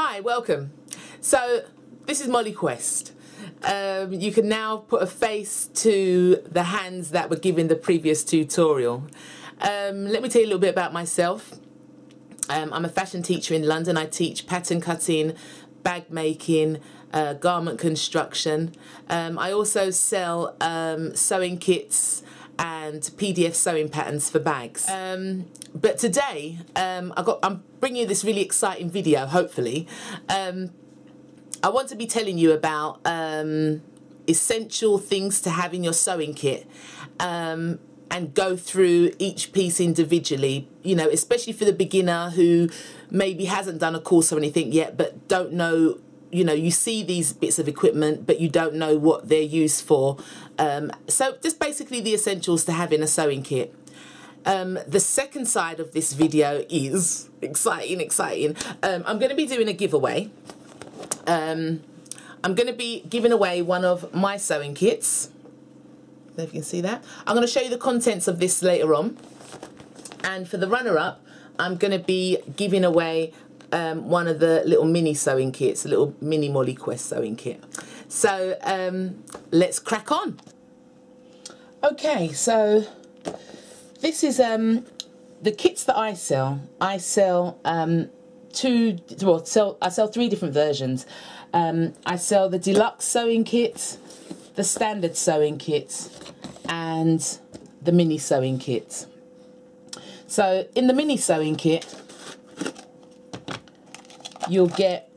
Hi, welcome. So this is Molly Quest. You can now put a face to the hands that were given the previous tutorial. Let me tell you a little bit about myself. I'm a fashion teacher in London. I teach pattern cutting, bag making, garment construction. I also sell sewing kits and PDF sewing patterns for bags. But today, I'm bringing you this really exciting video, hopefully. I want to be telling you about essential things to have in your sewing kit and go through each piece individually, you know, especially for the beginner who maybe hasn't done a course or anything yet, but don't know, you know, you see these bits of equipment, but you don't know what they're used for. So just basically the essentials to have in a sewing kit. The second side of this video is exciting. I'm going to be doing a giveaway. I'm going to be giving away one of my sewing kits. I don't know if you can see that. I'm going to show you the contents of this later on. And for the runner-up, I'm going to be giving away one of the little mini sewing kits, a little mini Molly Quest sewing kit. So let's crack on. Okay, so this is the kits that I sell. I sell I sell three different versions. I sell the Deluxe sewing kit, the standard sewing kit, and the mini sewing kit. So in the mini sewing kit, you'll get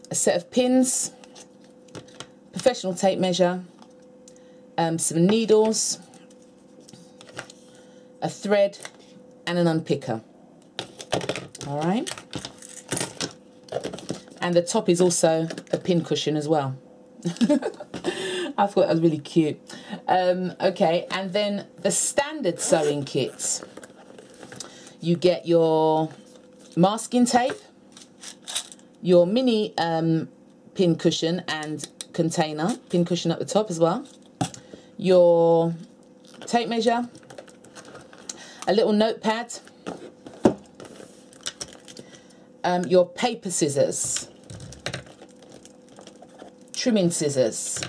a set of pins, professional tape measure, some needles, a thread, and an unpicker. All right. And the top is also a pin cushion as well. I thought that was really cute. Okay, and then the standard sewing kits. You get your masking tape, your mini pin cushion and container, pin cushion at the top as well, your tape measure, a little notepad, your paper scissors, trimming scissors,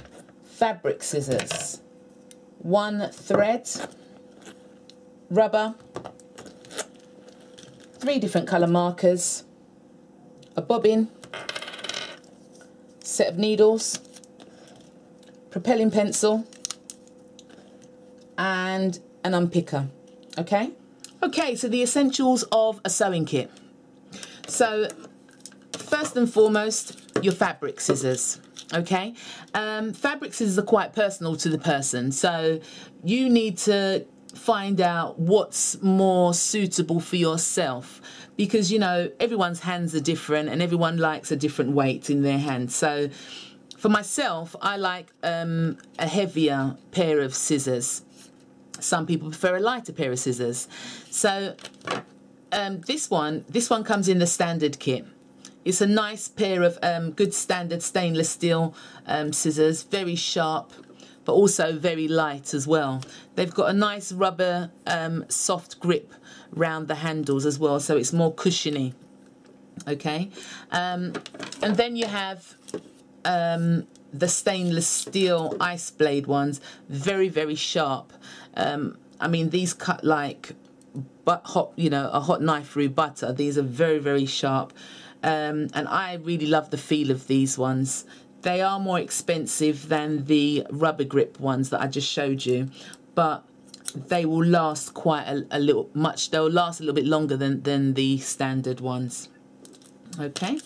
fabric scissors, one thread, rubber, 3 different colour markers, a bobbin, set of needles, propelling pencil, and an unpicker. Okay, so the essentials of a sewing kit. So first and foremost, your fabric scissors. Okay, fabric scissors are quite personal to the person, so you need to find out what's more suitable for yourself, because you know everyone's hands are different and everyone likes a different weight in their hands. So for myself, I like a heavier pair of scissors. Some people prefer a lighter pair of scissors. So this one comes in the standard kit. It's a nice pair of good standard stainless steel scissors, very sharp, but also very light as well. They've got a nice rubber soft grip round the handles as well, so it's more cushiony. Okay, and then you have the stainless steel ice blade ones, very sharp. I mean, these cut like hot, you know, a hot knife through butter. These are very sharp, and I really love the feel of these ones. They are more expensive than the rubber grip ones that I just showed you, but they will last quite they'll last a little bit longer than the standard ones. Okay,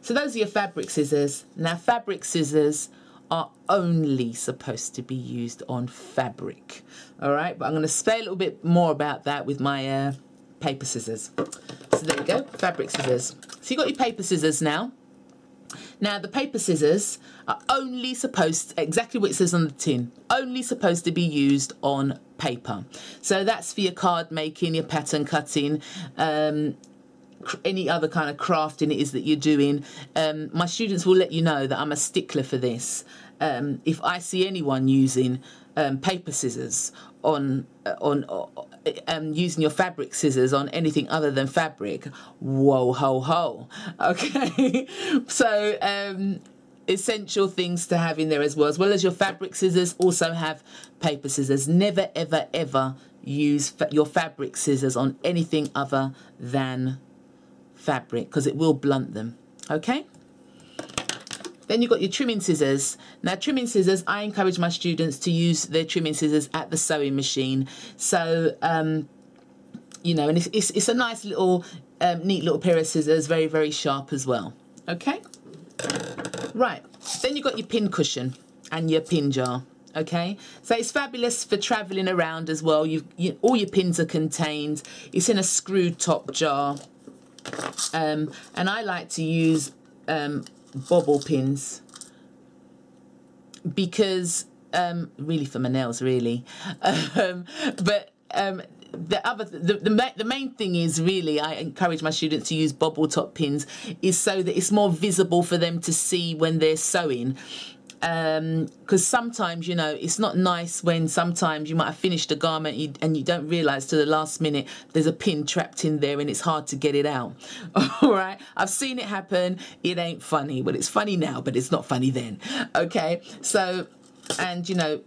so those are your fabric scissors. Now, fabric scissors are only supposed to be used on fabric. All right, but I'm going to say a little bit more about that with my paper scissors. So there we go, fabric scissors. So you've got your paper scissors now. Now, the paper scissors are only supposed, exactly what it says on the tin, only supposed to be used on paper. So that's for your card making, your pattern cutting, any other kind of crafting it is that you're doing. My students will let you know that I'm a stickler for this. If I see anyone using paper scissors on using your fabric scissors on anything other than fabric, whoa ho ho. Okay. So essential things to have in there as well as your fabric scissors. Also have paper scissors. Never ever ever use your fabric scissors on anything other than fabric, because it will blunt them. Okay. Then you've got your trimming scissors. Now, trimming scissors, I encourage my students to use their trimming scissors at the sewing machine. So, you know, and it's a nice little, neat little pair of scissors, very, very sharp as well. Okay? Right. Then you've got your pin cushion and your pin jar. Okay? So it's fabulous for travelling around as well. All your pins are contained. It's in a screwed top jar. And I like to use bobble pins because really for my nails really, but the main thing is really I encourage my students to use bobble top pins is so that it's more visible for them to see when they're sewing. Because sometimes, you know, it's not nice when sometimes you might have finished a garment and you don't realise to the last minute there's a pin trapped in there and it's hard to get it out. All right, I've seen it happen. It ain't funny. Well, it's funny now, but it's not funny then. Okay, so, and you know,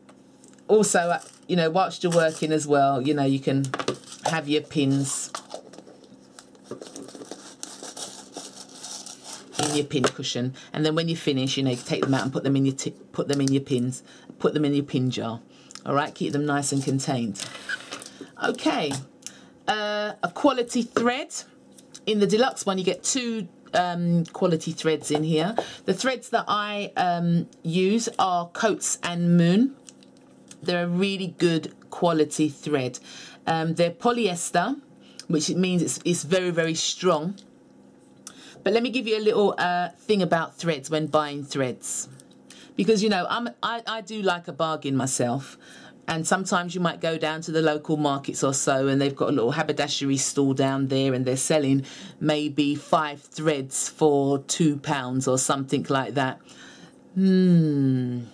also, you know, whilst you're working as well, you know, you can have your pins in your pin cushion, and then when you finish, you know, you take them out and put them in your pins, put them in your pin jar. All right, keep them nice and contained. Okay, a quality thread. In the deluxe one, you get 2 quality threads in here. The threads that I use are Coats and Moon. They're a really good quality thread. They're polyester, which means it's very, very strong. But let me give you a little thing about threads when buying threads, because you know I do like a bargain myself, and sometimes you might go down to the local markets or so, and they've got a little haberdashery stall down there, and they're selling maybe 5 threads for £2 or something like that. Now,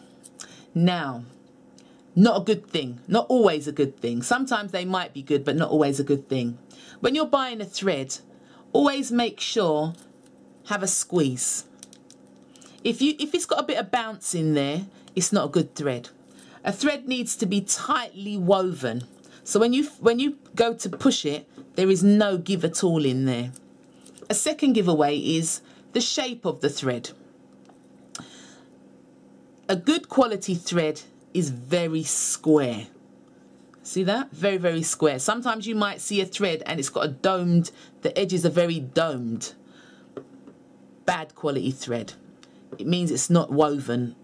not a good thing. Not always a good thing. Sometimes they might be good, but not always a good thing. When you're buying a thread, always make sure have a squeeze. If it's got a bit of bounce in there, it's not a good thread. A thread needs to be tightly woven. So when you go to push it, there is no give at all in there. A second giveaway is the shape of the thread. A good quality thread is very square. See that? Very, very square. Sometimes you might see a thread and it's got a domed, the edges are very domed. Bad quality thread. It means it's not woven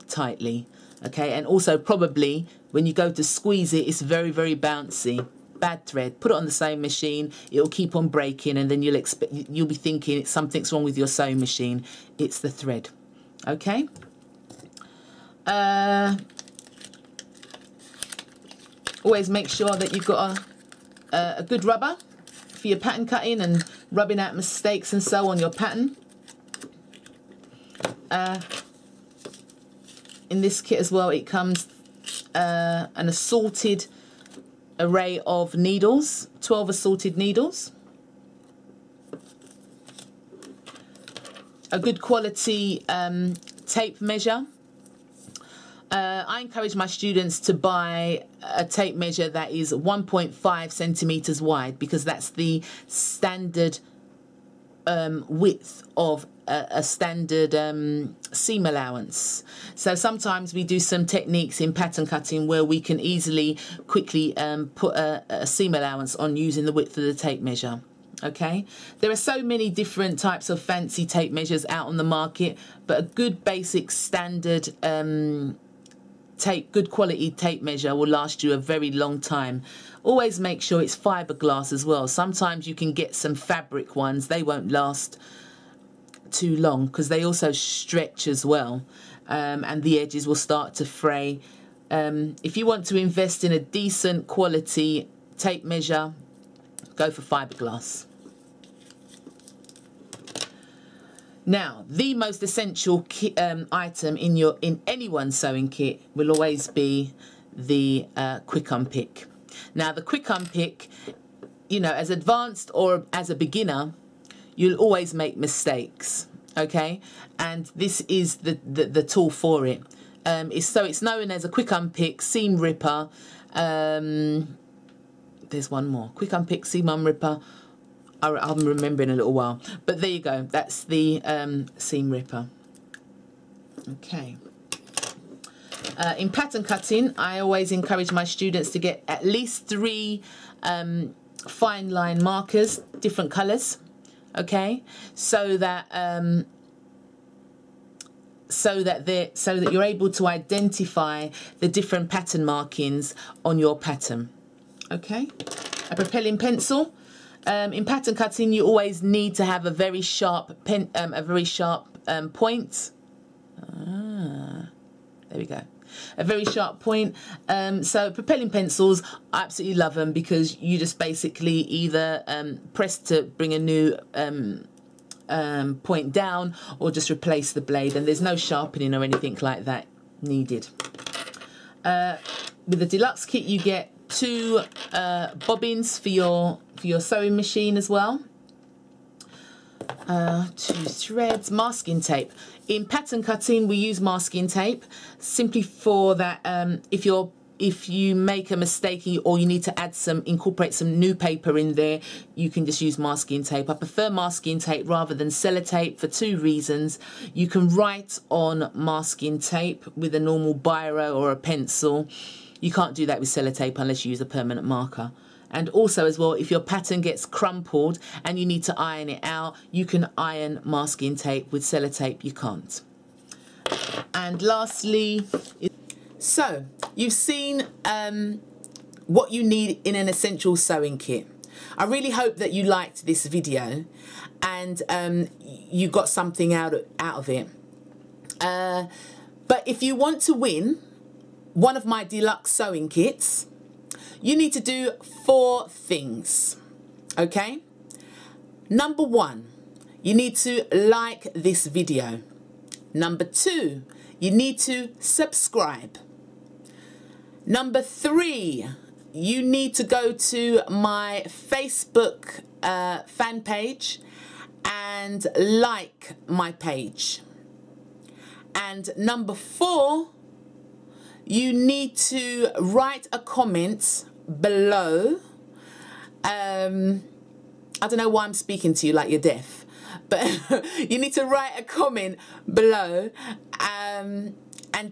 tightly. Okay, and also probably when you go to squeeze it, it's very, very bouncy. Bad thread. Put it on the sewing machine, it'll keep on breaking, and then you'll be thinking something's wrong with your sewing machine. It's the thread. Okay. Always make sure that you've got a good rubber for your pattern cutting and rubbing out mistakes and so on your pattern. In this kit as well, it comes an assorted array of needles, 12 assorted needles. A good quality tape measure. I encourage my students to buy a tape measure that is 1.5 centimeters wide, because that's the standard width of a standard seam allowance. So sometimes we do some techniques in pattern cutting where we can easily, quickly put a seam allowance on using the width of the tape measure. Okay, there are so many different types of fancy tape measures out on the market, but a good basic standard good quality tape measure will last you a very long time. Always make sure it's fiberglass as well. Sometimes you can get some fabric ones, they won't last too long because they also stretch as well, and the edges will start to fray. If you want to invest in a decent quality tape measure, go for fiberglass. Now, the most essential item in anyone's sewing kit will always be the quick unpick. Now the quick unpick, you know, as advanced or as a beginner, you'll always make mistakes, okay? And this is the tool for it. It's known as a quick unpick, seam ripper. There's one more, quick unpick, seam unripper. I'm remembering a little while, but there you go. That's the seam ripper. Okay. In pattern cutting, I always encourage my students to get at least 3 fine line markers, different colours, okay, so that you're able to identify the different pattern markings on your pattern. Okay, a propelling pencil. In pattern cutting, you always need to have a very sharp point. There we go. A very sharp point. So propelling pencils, I absolutely love them because you just basically either press to bring a new point down or just replace the blade, and there's no sharpening or anything like that needed. With the deluxe kit, you get 2 bobbins for your sewing machine as well. 2 threads, masking tape. In pattern cutting, we use masking tape simply for that. If you make a mistake or you need to incorporate some new paper in there, you can just use masking tape. I prefer masking tape rather than sellotape for 2 reasons. You can write on masking tape with a normal biro or a pencil. You can't do that with sellotape unless you use a permanent marker. And also as well, if your pattern gets crumpled and you need to iron it out, you can iron masking tape. With sellotape, you can't. And lastly, so you've seen what you need in an essential sewing kit. I really hope that you liked this video and you got something out of it. But if you want to win one of my deluxe sewing kits, you need to do 4 things, okay? Number 1, you need to like this video. Number 2, you need to subscribe. Number 3, you need to go to my Facebook fan page and like my page. And number 4, you need to write a comment below. I don't know why I'm speaking to you like you're deaf, but you need to write a comment below and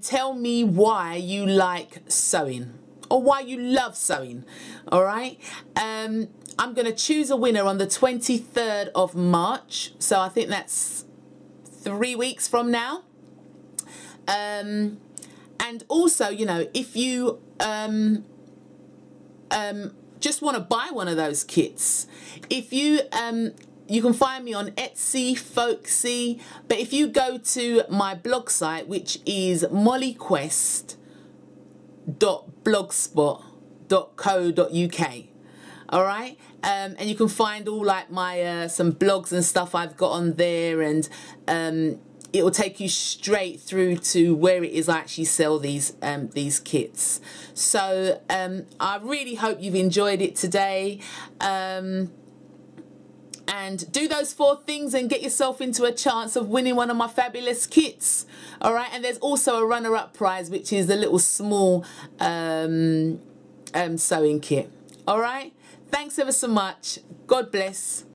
tell me why you like sewing or why you love sewing. All right. I'm going to choose a winner on the 23rd of March. So I think that's 3 weeks from now. And also, you know, if you just want to buy one of those kits, if you you can find me on Etsy, Folksy, but if you go to my blog site, which is mollyquest.blogspot.co.uk, all right, and you can find all like my some blogs and stuff I've got on there, and it will take you straight through to where it is I actually sell these kits. So I really hope you've enjoyed it today. And do those 4 things and get yourself into a chance of winning one of my fabulous kits. All right, and there's also a runner-up prize, which is a little small sewing kit. All right, thanks ever so much. God bless.